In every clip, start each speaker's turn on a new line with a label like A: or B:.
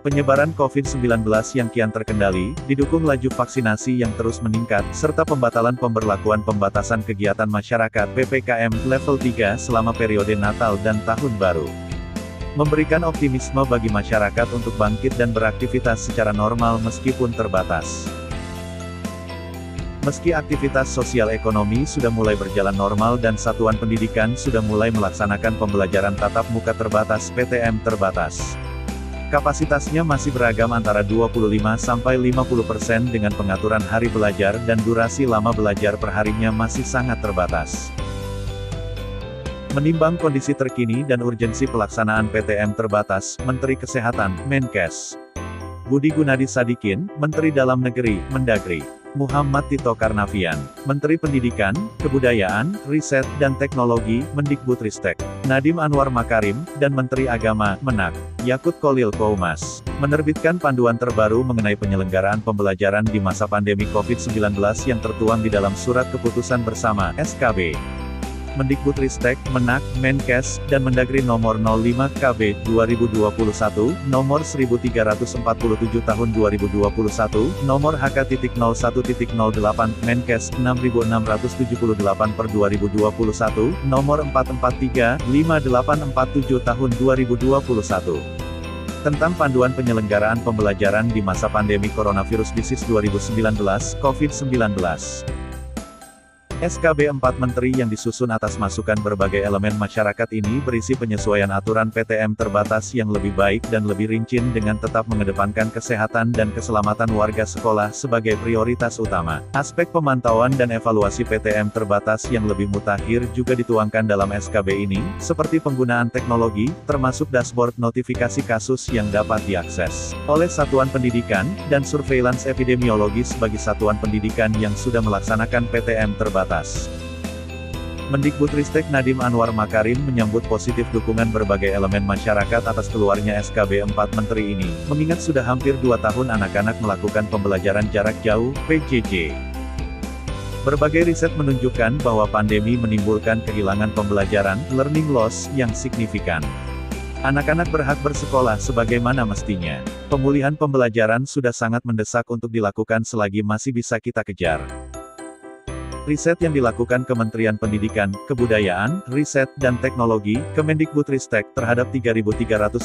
A: Penyebaran COVID-19 yang kian terkendali, didukung laju vaksinasi yang terus meningkat, serta pembatalan pemberlakuan pembatasan kegiatan masyarakat (PPKM) level 3 selama periode Natal dan Tahun Baru. Memberikan optimisme bagi masyarakat untuk bangkit dan beraktivitas secara normal meskipun terbatas. Meski aktivitas sosial ekonomi sudah mulai berjalan normal dan satuan pendidikan sudah mulai melaksanakan pembelajaran tatap muka terbatas (PTM terbatas). Kapasitasnya masih beragam antara 25–50% dengan pengaturan hari belajar dan durasi lama belajar perharinya masih sangat terbatas. Menimbang kondisi terkini dan urgensi pelaksanaan PTM terbatas, Menteri Kesehatan, Menkes Budi Gunadi Sadikin, Menteri Dalam Negeri, Mendagri Muhammad Tito Karnavian, Menteri Pendidikan, Kebudayaan, Riset, dan Teknologi, Mendikbudristek, Nadiem Anwar Makarim, dan Menteri Agama, Menak, Yakut Kholil Koumas, menerbitkan panduan terbaru mengenai penyelenggaraan pembelajaran di masa pandemi COVID-19 yang tertuang di dalam Surat Keputusan Bersama, SKB. Mendikbudristek, Menak, Menkes, dan Mendagri Nomor 05 KB 2021, Nomor 1347 Tahun 2021, Nomor HK.01.08, Menkes 6678/2021, Nomor 443/5847 Tahun 2021. Tentang panduan penyelenggaraan pembelajaran di masa pandemi coronavirus disease 2019, COVID-19. SKB 4 Menteri yang disusun atas masukan berbagai elemen masyarakat ini berisi penyesuaian aturan PTM terbatas yang lebih baik dan lebih rinci dengan tetap mengedepankan kesehatan dan keselamatan warga sekolah sebagai prioritas utama. Aspek pemantauan dan evaluasi PTM terbatas yang lebih mutakhir juga dituangkan dalam SKB ini, seperti penggunaan teknologi, termasuk dashboard notifikasi kasus yang dapat diakses oleh satuan pendidikan, dan surveillance epidemiologis bagi satuan pendidikan yang sudah melaksanakan PTM terbatas. Mendikbudristek Nadiem Anwar Makarim menyambut positif dukungan berbagai elemen masyarakat atas keluarnya SKB 4 Menteri ini, mengingat sudah hampir 2 tahun anak-anak melakukan pembelajaran jarak jauh, PJJ. Berbagai riset menunjukkan bahwa pandemi menimbulkan kehilangan pembelajaran, learning loss, yang signifikan. Anak-anak berhak bersekolah sebagaimana mestinya. Pemulihan pembelajaran sudah sangat mendesak untuk dilakukan selagi masih bisa kita kejar. Riset yang dilakukan Kementerian Pendidikan, Kebudayaan, Riset, dan Teknologi, Kemendikbudristek, terhadap 3.391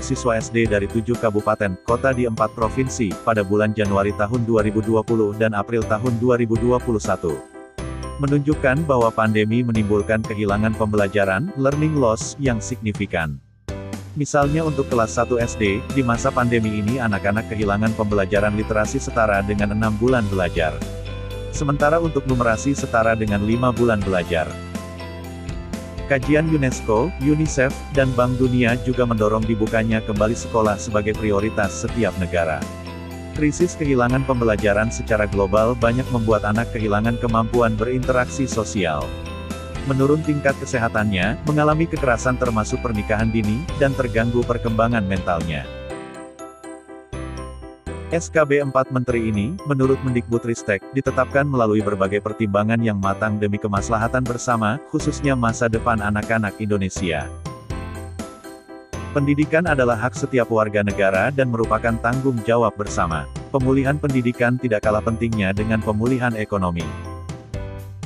A: siswa SD dari 7 kabupaten, kota di 4 provinsi, pada bulan Januari tahun 2020 dan April tahun 2021. Menunjukkan bahwa pandemi menimbulkan kehilangan pembelajaran, learning loss, yang signifikan. Misalnya untuk kelas 1 SD, di masa pandemi ini anak-anak kehilangan pembelajaran literasi setara dengan 6 bulan belajar. Sementara untuk numerasi setara dengan 5 bulan belajar. Kajian UNESCO, UNICEF, dan Bank Dunia juga mendorong dibukanya kembali sekolah sebagai prioritas setiap negara. Krisis kehilangan pembelajaran secara global banyak membuat anak kehilangan kemampuan berinteraksi sosial. Menurun tingkat kesehatannya, mengalami kekerasan termasuk pernikahan dini, dan terganggu perkembangan mentalnya. SKB 4 Menteri ini, menurut Mendikbudristek, ditetapkan melalui berbagai pertimbangan yang matang demi kemaslahatan bersama, khususnya masa depan anak-anak Indonesia. Pendidikan adalah hak setiap warga negara dan merupakan tanggung jawab bersama. Pemulihan pendidikan tidak kalah pentingnya dengan pemulihan ekonomi.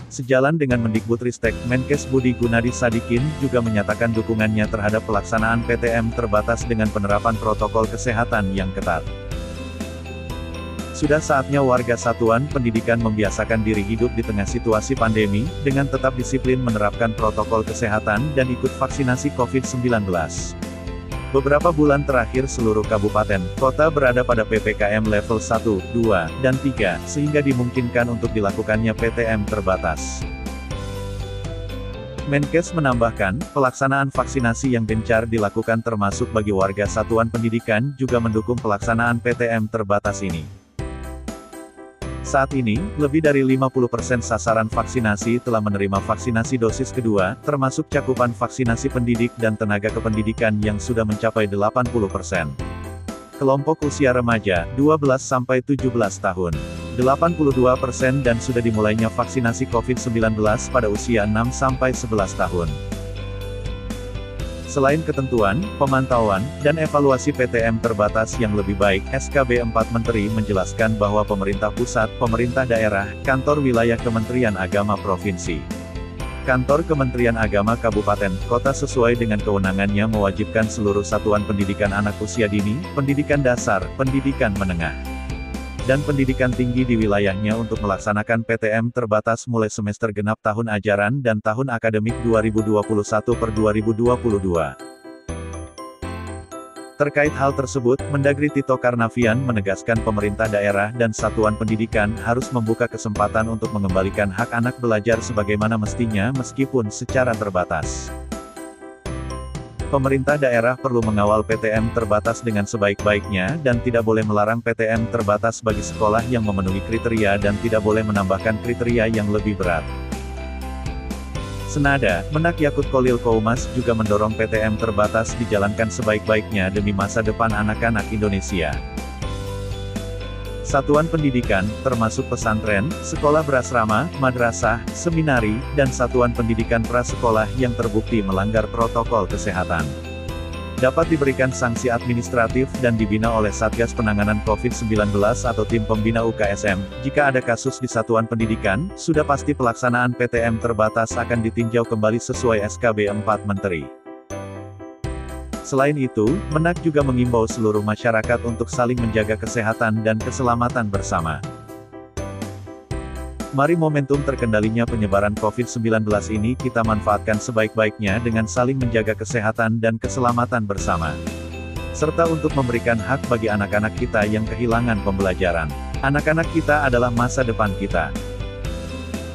A: Sejalan dengan Mendikbudristek, Menkes Budi Gunadi Sadikin juga menyatakan dukungannya terhadap pelaksanaan PTM terbatas dengan penerapan protokol kesehatan yang ketat. Sudah saatnya warga satuan pendidikan membiasakan diri hidup di tengah situasi pandemi, dengan tetap disiplin menerapkan protokol kesehatan dan ikut vaksinasi COVID-19. Beberapa bulan terakhir seluruh kabupaten, kota berada pada PPKM level 1, 2, dan 3, sehingga dimungkinkan untuk dilakukannya PTM terbatas. Menkes menambahkan, pelaksanaan vaksinasi yang gencar dilakukan termasuk bagi warga satuan pendidikan juga mendukung pelaksanaan PTM terbatas ini. Saat ini, lebih dari 50% sasaran vaksinasi telah menerima vaksinasi dosis kedua, termasuk cakupan vaksinasi pendidik dan tenaga kependidikan yang sudah mencapai 80%. Kelompok usia remaja, 12-17 tahun. 82% dan sudah dimulainya vaksinasi COVID-19 pada usia 6-11 tahun. Selain ketentuan, pemantauan, dan evaluasi PTM terbatas yang lebih baik, SKB 4 Menteri menjelaskan bahwa pemerintah pusat, pemerintah daerah, kantor wilayah Kementerian Agama Provinsi, kantor Kementerian Agama Kabupaten, Kota sesuai dengan kewenangannya mewajibkan seluruh satuan pendidikan anak usia dini, pendidikan dasar, pendidikan menengah, dan pendidikan tinggi di wilayahnya untuk melaksanakan PTM terbatas mulai semester genap tahun ajaran dan tahun akademik 2021/2022. Terkait hal tersebut, Mendagri Tito Karnavian menegaskan pemerintah daerah dan satuan pendidikan harus membuka kesempatan untuk mengembalikan hak anak belajar sebagaimana mestinya meskipun secara terbatas. Pemerintah daerah perlu mengawal PTM terbatas dengan sebaik-baiknya dan tidak boleh melarang PTM terbatas bagi sekolah yang memenuhi kriteria dan tidak boleh menambahkan kriteria yang lebih berat. Senada, Menak Yakut Kolil Koumas juga mendorong PTM terbatas dijalankan sebaik-baiknya demi masa depan anak-anak Indonesia. Satuan pendidikan, termasuk pesantren, sekolah berasrama, madrasah, seminari, dan satuan pendidikan prasekolah yang terbukti melanggar protokol kesehatan, dapat diberikan sanksi administratif dan dibina oleh Satgas Penanganan COVID-19 atau Tim Pembina UKSM. Jika ada kasus di satuan pendidikan, sudah pasti pelaksanaan PTM terbatas akan ditinjau kembali sesuai SKB 4 Menteri. Selain itu, Menak juga mengimbau seluruh masyarakat untuk saling menjaga kesehatan dan keselamatan bersama. Mari momentum terkendalinya penyebaran COVID-19 ini kita manfaatkan sebaik-baiknya dengan saling menjaga kesehatan dan keselamatan bersama. Serta untuk memberikan hak bagi anak-anak kita yang kehilangan pembelajaran. Anak-anak kita adalah masa depan kita.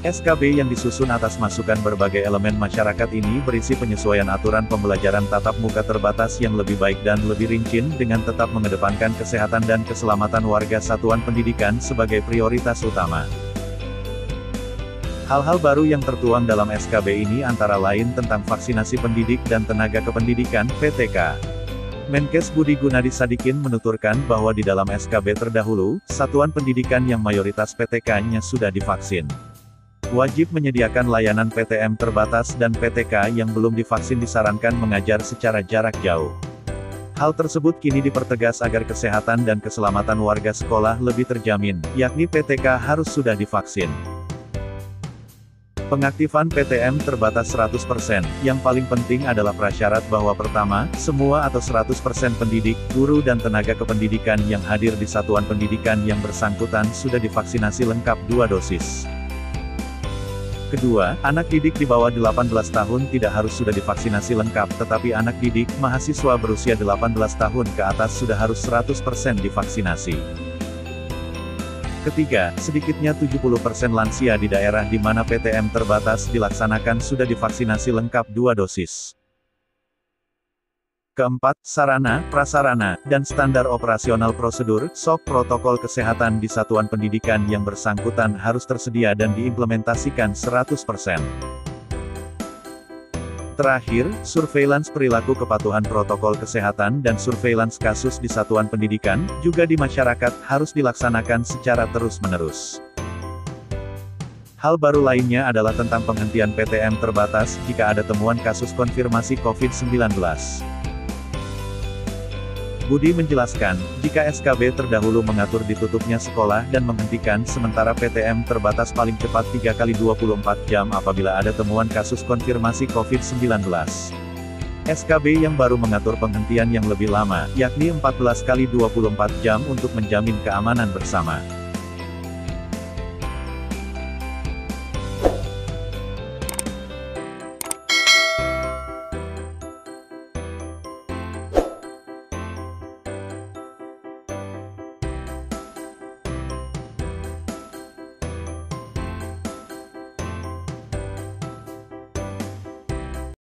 A: SKB yang disusun atas masukan berbagai elemen masyarakat ini berisi penyesuaian aturan pembelajaran tatap muka terbatas yang lebih baik dan lebih rinci dengan tetap mengedepankan kesehatan dan keselamatan warga satuan pendidikan sebagai prioritas utama. Hal-hal baru yang tertuang dalam SKB ini antara lain tentang vaksinasi pendidik dan tenaga kependidikan, PTK. Menkes Budi Gunadi Sadikin menuturkan bahwa di dalam SKB terdahulu, satuan pendidikan yang mayoritas PTK-nya sudah divaksin wajib menyediakan layanan PTM terbatas dan PTK yang belum divaksin disarankan mengajar secara jarak jauh. Hal tersebut kini dipertegas agar kesehatan dan keselamatan warga sekolah lebih terjamin, yakni PTK harus sudah divaksin. Pengaktifan PTM terbatas 100%, yang paling penting adalah prasyarat bahwa pertama, semua atau 100% pendidik, guru dan tenaga kependidikan yang hadir di satuan pendidikan yang bersangkutan sudah divaksinasi lengkap 2 dosis. Kedua, anak didik di bawah 18 tahun tidak harus sudah divaksinasi lengkap, tetapi anak didik, mahasiswa berusia 18 tahun ke atas sudah harus 100% divaksinasi. Ketiga, sedikitnya 70% lansia di daerah di mana PTM terbatas dilaksanakan sudah divaksinasi lengkap 2 dosis. Keempat, sarana, prasarana, dan standar operasional prosedur, SOP protokol kesehatan di satuan pendidikan yang bersangkutan harus tersedia dan diimplementasikan 100%. Terakhir, surveillance perilaku kepatuhan protokol kesehatan dan surveillance kasus di satuan pendidikan, juga di masyarakat, harus dilaksanakan secara terus-menerus. Hal baru lainnya adalah tentang penghentian PTM terbatas, jika ada temuan kasus konfirmasi COVID-19. Budi menjelaskan, jika SKB terdahulu mengatur ditutupnya sekolah dan menghentikan sementara PTM terbatas paling cepat 3x24 jam apabila ada temuan kasus konfirmasi COVID-19. SKB yang baru mengatur penghentian yang lebih lama, yakni 14x24 jam untuk menjamin keamanan bersama.